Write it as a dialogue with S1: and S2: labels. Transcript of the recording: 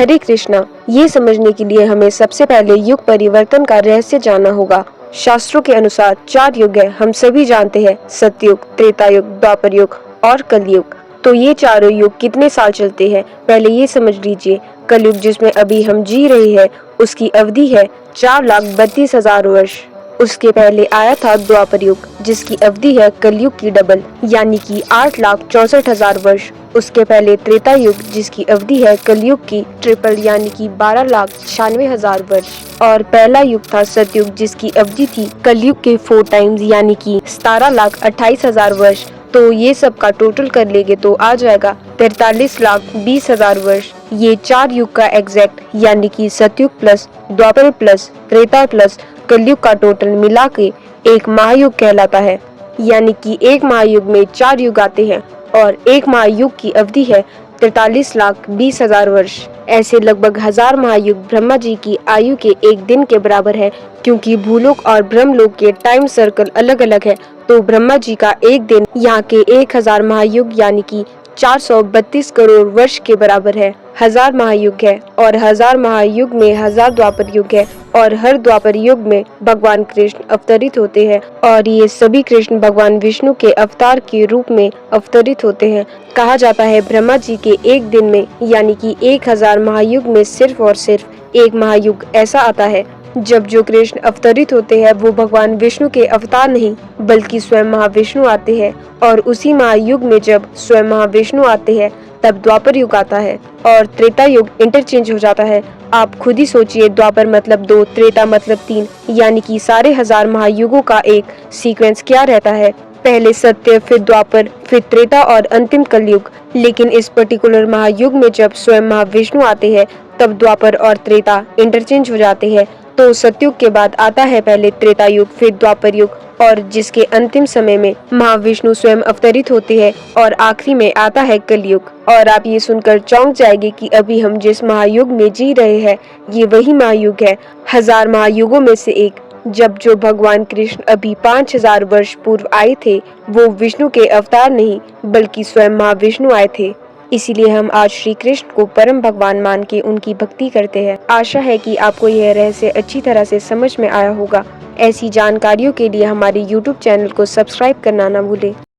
S1: हरे कृष्णा। ये समझने के लिए हमें सबसे पहले युग परिवर्तन का रहस्य जानना होगा। शास्त्रों के अनुसार 4 युग है, हम सभी जानते हैं, सतयुग, त्रेता युग, द्वापर युग और कलयुग। तो ये चारों युग कितने साल चलते हैं, पहले ये समझ लीजिए। कलयुग जिसमें अभी हम जी रहे हैं, उसकी अवधि है 4,32,000 वर्ष। उसके पहले आया था द्वापर युग, जिसकी अवधि है कलयुग की डबल, यानी कि 8,64,000 वर्ष। उसके पहले त्रेता युग, जिसकी अवधि है कलयुग की ट्रिपल, यानी कि 12,96,000 वर्ष। और पहला युग था सतयुग, जिसकी अवधि थी कलयुग के 4 टाइम्स, यानी कि 17,28,000 वर्ष। तो ये सब का टोटल कर लेंगे तो आ जाएगा 43,20,000 वर्ष। ये 4 युग का एग्जैक्ट, यानी कि सतयुग प्लस द्वापर प्लस त्रेता प्लस कलयुग का टोटल मिला के एक महायुग कहलाता है। यानी कि एक महायुग में 4 युग आते हैं और एक महायुग की अवधि है 43,20,000 वर्ष। ऐसे लगभग 1000 महायुग ब्रह्मा जी की आयु के एक दिन के बराबर है। क्योंकि भूलोक और ब्रह्मलोक के टाइम सर्कल अलग अलग है, तो ब्रह्मा जी का एक दिन यहाँ के 1000 महायुग यानी कि 432 करोड़ वर्ष के बराबर है। 1000 महायुग है और 1000 महायुग में 1000 द्वापर युग है और हर द्वापर युग में भगवान कृष्ण अवतरित होते हैं और ये सभी कृष्ण भगवान विष्णु के अवतार के रूप में अवतरित होते हैं। कहा जाता है ब्रह्मा जी के एक दिन में, यानी कि 1000 महायुग में सिर्फ और सिर्फ एक महायुग ऐसा आता है जब जो कृष्ण अवतरित होते हैं वो भगवान विष्णु के अवतार नहीं बल्कि स्वयं महाविष्णु आते हैं। और उसी महायुग में जब स्वयं महाविष्णु आते हैं तब द्वापर युग आता है और त्रेता युग इंटरचेंज हो जाता है। आप खुद ही सोचिए, द्वापर मतलब 2, त्रेता मतलब 3, यानी कि सारे 1000 महायुगों का एक सीक्वेंस क्या रहता है, पहले सत्य, फिर द्वापर, फिर त्रेता और अंतिम कलयुग। लेकिन इस पर्टिकुलर महायुग में जब स्वयं महाविष्णु आते हैं तब द्वापर और त्रेता इंटरचेंज हो जाते हैं। तो सतयुग के बाद आता है पहले त्रेता युग, फिर द्वापर युग और जिसके अंतिम समय में महाविष्णु स्वयं अवतरित होते हैं और आखिरी में आता है कलयुग। और आप ये सुनकर चौंक जाएंगे कि अभी हम जिस महायुग में जी रहे हैं ये वही महायुग है, 1000 महायुगों में से एक, जब जो भगवान कृष्ण अभी 5000 वर्ष पूर्व आए थे वो विष्णु के अवतार नहीं बल्कि स्वयं महाविष्णु आए थे। इसीलिए हम आज श्री कृष्ण को परम भगवान मान के उनकी भक्ति करते हैं। आशा है कि आपको यह रहस्य अच्छी तरह से समझ में आया होगा। ऐसी जानकारियों के लिए हमारे YouTube चैनल को सब्सक्राइब करना ना भूलें।